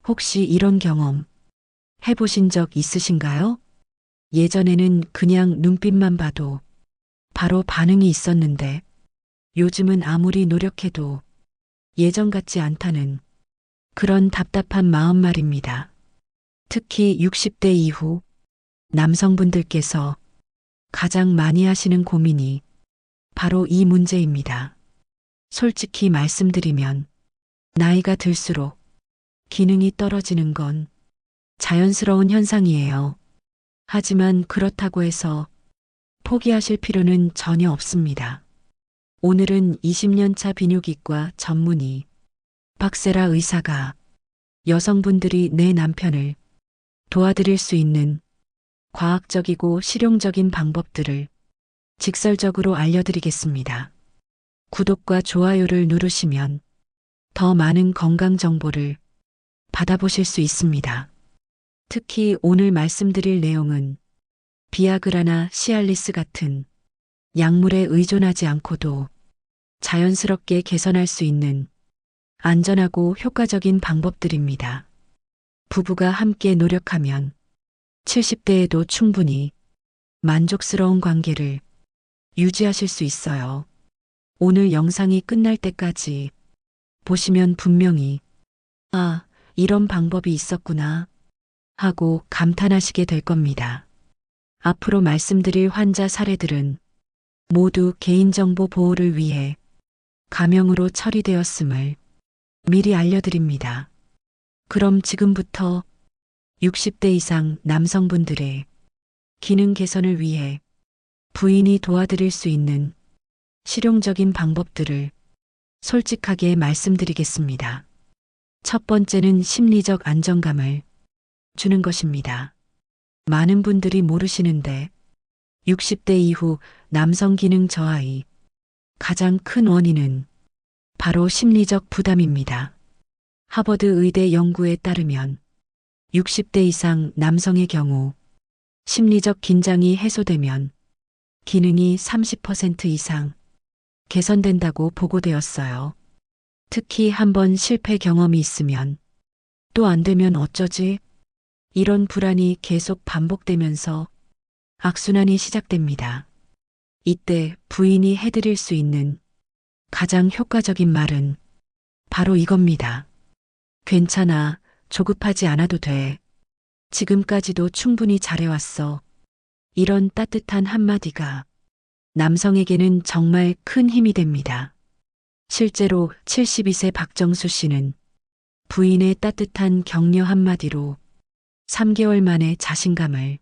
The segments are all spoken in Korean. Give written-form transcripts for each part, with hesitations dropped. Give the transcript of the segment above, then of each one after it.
혹시 이런 경험 해보신 적 있으신가요? 예전에는 그냥 눈빛만 봐도 바로 반응이 있었는데 요즘은 아무리 노력해도 예전 같지 않다는 그런 답답한 마음 말입니다. 특히 60대 이후 남성분들께서 가장 많이 하시는 고민이 바로 이 문제입니다. 솔직히 말씀드리면 나이가 들수록 기능이 떨어지는 건 자연스러운 현상이에요. 하지만 그렇다고 해서 포기하실 필요는 전혀 없습니다. 오늘은 20년 차 비뇨기과 전문의 박세라 의사가 여성분들이 내 남편을 도와드릴 수 있는 과학적이고 실용적인 방법들을 직설적으로 알려드리겠습니다. 구독과 좋아요를 누르시면 더 많은 건강 정보를 받아보실 수 있습니다. 특히 오늘 말씀드릴 내용은 비아그라나 시알리스 같은 약물에 의존하지 않고도 자연스럽게 개선할 수 있는 안전하고 효과적인 방법들입니다. 부부가 함께 노력하면 70대에도 충분히 만족스러운 관계를 유지하실 수 있어요. 오늘 영상이 끝날 때까지 보시면 분명히 아, 이런 방법이 있었구나 하고 감탄하시게 될 겁니다. 앞으로 말씀드릴 환자 사례들은 모두 개인정보 보호를 위해 가명으로 처리되었음을 미리 알려드립니다. 그럼 지금부터 60대 이상 남성분들의 기능 개선을 위해 부인이 도와드릴 수 있는 실용적인 방법들을 솔직하게 말씀드리겠습니다. 첫 번째는 심리적 안정감을 주는 것입니다. 많은 분들이 모르시는데 60대 이후 남성 기능 저하의 가장 큰 원인은 바로 심리적 부담입니다. 하버드 의대 연구에 따르면 60대 이상 남성의 경우 심리적 긴장이 해소되면 기능이 30% 이상 개선된다고 보고되었어요. 특히 한번 실패 경험이 있으면 또 안 되면 어쩌지? 이런 불안이 계속 반복되면서 악순환이 시작됩니다. 이때 부인이 해드릴 수 있는 가장 효과적인 말은 바로 이겁니다. 괜찮아, 조급하지 않아도 돼. 지금까지도 충분히 잘해왔어. 이런 따뜻한 한마디가 남성에게는 정말 큰 힘이 됩니다. 실제로 72세 박정수 씨는 부인의 따뜻한 격려 한마디로 3개월 만에 자신감을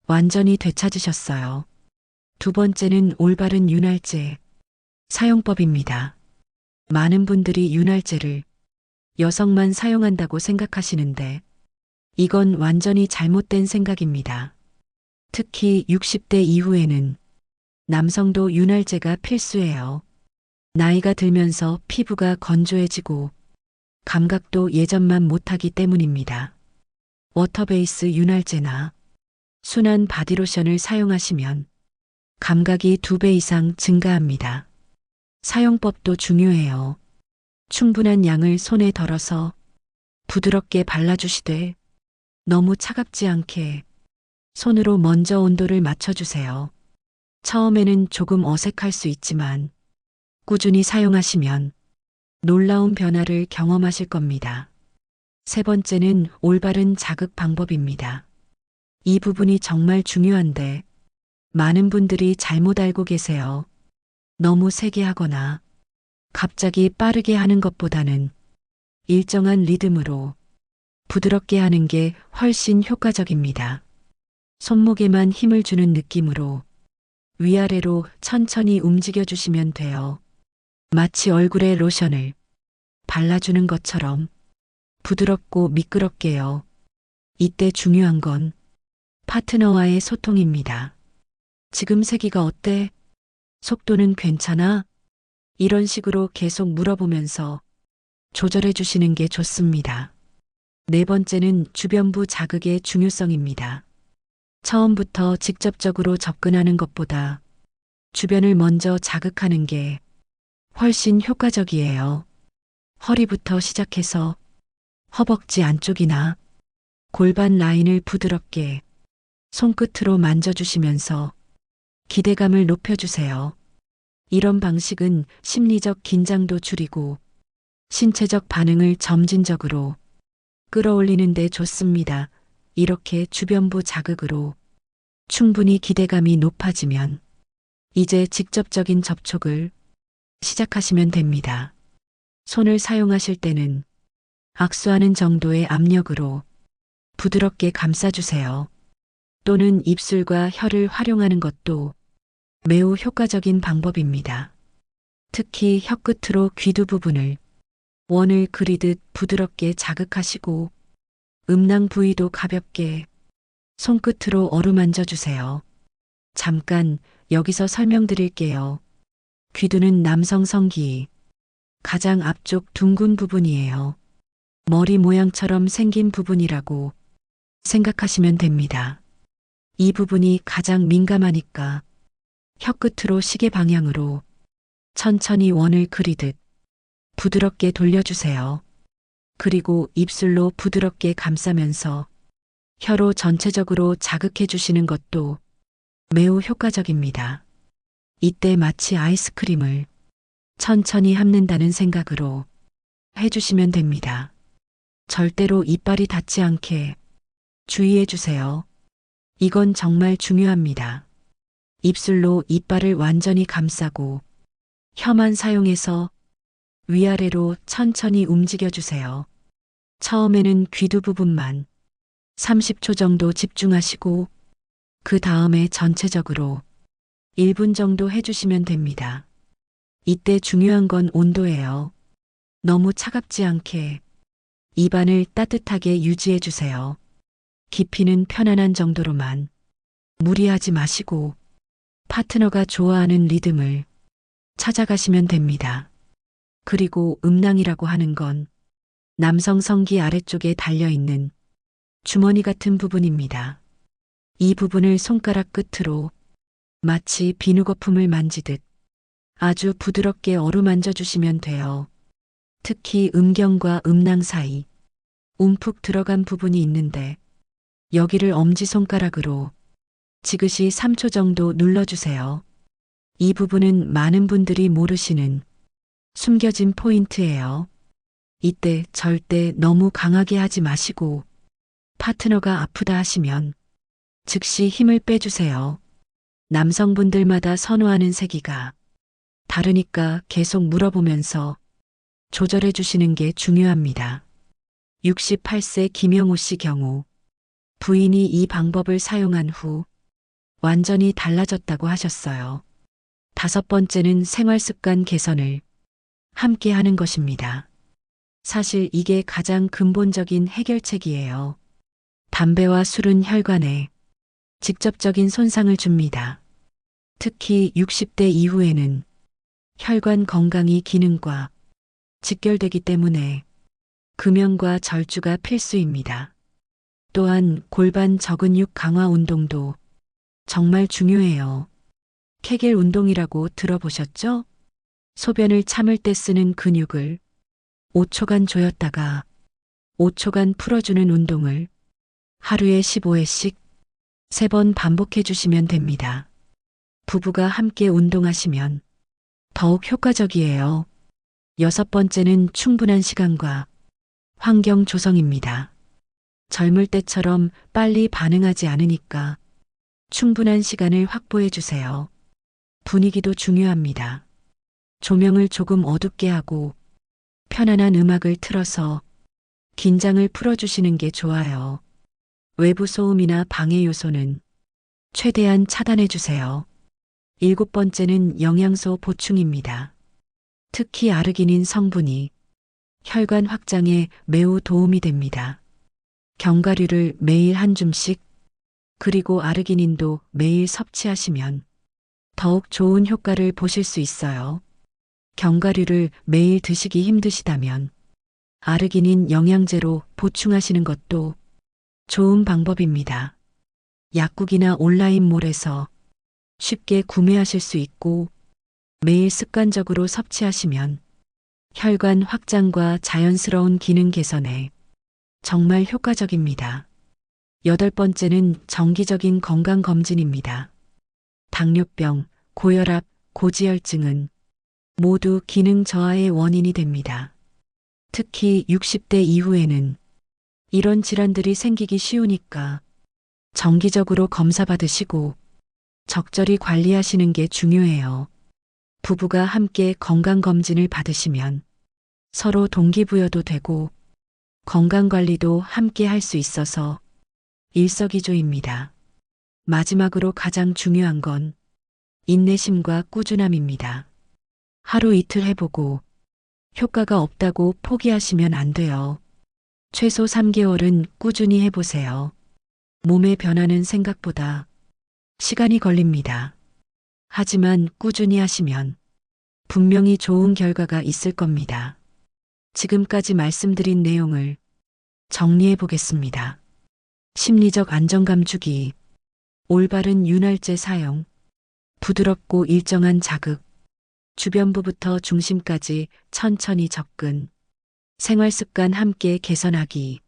완전히 되찾으셨어요. 두 번째는 올바른 윤활제 사용법입니다. 많은 분들이 윤활제를 여성만 사용한다고 생각하시는데 이건 완전히 잘못된 생각입니다. 특히 60대 이후에는 남성도 윤활제가 필수예요. 나이가 들면서 피부가 건조해지고 감각도 예전만 못하기 때문입니다. 워터베이스 윤활제나 순한 바디로션을 사용하시면 감각이 2배 이상 증가합니다. 사용법도 중요해요. 충분한 양을 손에 덜어서 부드럽게 발라주시되 너무 차갑지 않게 손으로 먼저 온도를 맞춰주세요. 처음에는 조금 어색할 수 있지만 꾸준히 사용하시면 놀라운 변화를 경험하실 겁니다. 세 번째는 올바른 자극 방법입니다. 이 부분이 정말 중요한데 많은 분들이 잘못 알고 계세요. 너무 세게 하거나 갑자기 빠르게 하는 것보다는 일정한 리듬으로 부드럽게 하는 게 훨씬 효과적입니다. 손목에만 힘을 주는 느낌으로 위아래로 천천히 움직여 주시면 돼요. 마치 얼굴에 로션을 발라주는 것처럼 부드럽고 미끄럽게요. 이때 중요한 건 파트너와의 소통입니다. 지금 세기가 어때? 속도는 괜찮아? 이런 식으로 계속 물어보면서 조절해 주시는 게 좋습니다. 네 번째는 주변부 자극의 중요성입니다. 처음부터 직접적으로 접근하는 것보다 주변을 먼저 자극하는 게 훨씬 효과적이에요. 허리부터 시작해서 허벅지 안쪽이나 골반 라인을 부드럽게 손끝으로 만져주시면서 기대감을 높여주세요. 이런 방식은 심리적 긴장도 줄이고 신체적 반응을 점진적으로 끌어올리는 데 좋습니다. 이렇게 주변부 자극으로 충분히 기대감이 높아지면 이제 직접적인 접촉을 시작하시면 됩니다. 손을 사용하실 때는 악수하는 정도의 압력으로 부드럽게 감싸주세요. 또는 입술과 혀를 활용하는 것도 매우 효과적인 방법입니다. 특히 혀끝으로 귀두 부분을 원을 그리듯 부드럽게 자극하시고 음낭 부위도 가볍게 손끝으로 어루만져 주세요. 잠깐 여기서 설명드릴게요. 귀두는 남성 성기 가장 앞쪽 둥근 부분이에요. 머리 모양처럼 생긴 부분이라고 생각하시면 됩니다. 이 부분이 가장 민감하니까 혀끝으로 시계 방향으로 천천히 원을 그리듯 부드럽게 돌려주세요. 그리고 입술로 부드럽게 감싸면서 혀로 전체적으로 자극해 주시는 것도 매우 효과적입니다. 이때 마치 아이스크림을 천천히 핥는다는 생각으로 해주시면 됩니다. 절대로 이빨이 닿지 않게 주의해 주세요. 이건 정말 중요합니다. 입술로 이빨을 완전히 감싸고 혀만 사용해서 위아래로 천천히 움직여 주세요. 처음에는 귀두 부분만 30초 정도 집중하시고 그 다음에 전체적으로 1분 정도 해주시면 됩니다. 이때 중요한 건 온도예요. 너무 차갑지 않게 입안을 따뜻하게 유지해 주세요. 깊이는 편안한 정도로만 무리하지 마시고 파트너가 좋아하는 리듬을 찾아가시면 됩니다. 그리고 음낭이라고 하는 건 남성 성기 아래쪽에 달려있는 주머니 같은 부분입니다. 이 부분을 손가락 끝으로 마치 비누 거품을 만지듯 아주 부드럽게 어루만져 주시면 돼요. 특히 음경과 음낭 사이 움푹 들어간 부분이 있는데 여기를 엄지손가락으로 지그시 3초 정도 눌러주세요. 이 부분은 많은 분들이 모르시는 숨겨진 포인트예요. 이때 절대 너무 강하게 하지 마시고 파트너가 아프다 하시면 즉시 힘을 빼주세요. 남성분들마다 선호하는 세기가 다르니까 계속 물어보면서 조절해 주시는 게 중요합니다. 68세 김영우 씨 경우 부인이 이 방법을 사용한 후 완전히 달라졌다고 하셨어요. 5번째는 생활 습관 개선을 함께 하는 것입니다. 사실 이게 가장 근본적인 해결책이에요. 담배와 술은 혈관에 직접적인 손상을 줍니다. 특히 60대 이후에는 혈관 건강이 기능과 직결되기 때문에 금연과 절주가 필수입니다. 또한 골반 저근육 강화 운동도 정말 중요해요. 케겔 운동이라고 들어보셨죠? 소변을 참을 때 쓰는 근육을 5초간 조였다가 5초간 풀어주는 운동을 하루에 15회씩 3번 반복해 주시면 됩니다. 부부가 함께 운동하시면 더욱 효과적이에요. 6번째는 충분한 시간과 환경 조성입니다. 젊을 때처럼 빨리 반응하지 않으니까 충분한 시간을 확보해 주세요. 분위기도 중요합니다. 조명을 조금 어둡게 하고 편안한 음악을 틀어서 긴장을 풀어주시는 게 좋아요. 외부 소음이나 방해 요소는 최대한 차단해 주세요. 7번째는 영양소 보충입니다. 특히 아르기닌 성분이 혈관 확장에 매우 도움이 됩니다. 견과류를 매일 한 줌씩 그리고 아르기닌도 매일 섭취하시면 더욱 좋은 효과를 보실 수 있어요. 견과류를 매일 드시기 힘드시다면 아르기닌 영양제로 보충하시는 것도 좋은 방법입니다. 약국이나 온라인몰에서 쉽게 구매하실 수 있고 매일 습관적으로 섭취하시면 혈관 확장과 자연스러운 기능 개선에 정말 효과적입니다. 여덟 번째는 정기적인 건강검진입니다. 당뇨병, 고혈압, 고지혈증은 모두 기능 저하의 원인이 됩니다. 특히 60대 이후에는 이런 질환들이 생기기 쉬우니까 정기적으로 검사 받으시고 적절히 관리하시는 게 중요해요. 부부가 함께 건강검진을 받으시면 서로 동기부여도 되고 건강관리도 함께 할 수 있어서 일석이조입니다. 마지막으로 가장 중요한 건 인내심과 꾸준함입니다. 하루 이틀 해보고 효과가 없다고 포기하시면 안 돼요. 최소 3개월은 꾸준히 해보세요. 몸의 변화는 생각보다 시간이 걸립니다. 하지만 꾸준히 하시면 분명히 좋은 결과가 있을 겁니다. 지금까지 말씀드린 내용을 정리해 보겠습니다. 심리적 안정감 주기, 올바른 윤활제 사용, 부드럽고 일정한 자극, 주변부부터 중심까지 천천히 접근, 생활습관 함께 개선하기,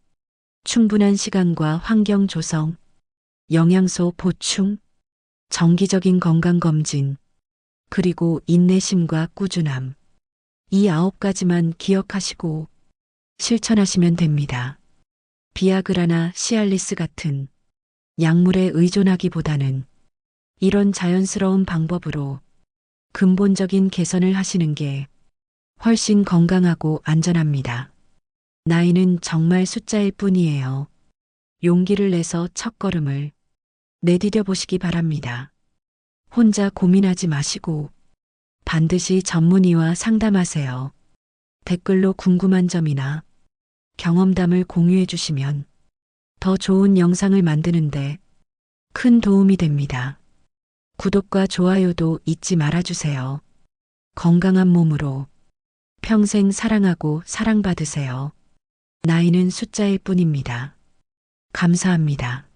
충분한 시간과 환경 조성, 영양소 보충, 정기적인 건강검진, 그리고 인내심과 꾸준함. 이 9가지만 기억하시고 실천하시면 됩니다. 비아그라나 시알리스 같은 약물에 의존하기보다는 이런 자연스러운 방법으로 근본적인 개선을 하시는 게 훨씬 건강하고 안전합니다. 나이는 정말 숫자일 뿐이에요. 용기를 내서 첫걸음을 내디뎌 보시기 바랍니다. 혼자 고민하지 마시고 반드시 전문의와 상담하세요. 댓글로 궁금한 점이나 경험담을 공유해 주시면 더 좋은 영상을 만드는데 큰 도움이 됩니다. 구독과 좋아요도 잊지 말아주세요. 건강한 몸으로 평생 사랑하고 사랑받으세요. 나이는 숫자일 뿐입니다. 감사합니다.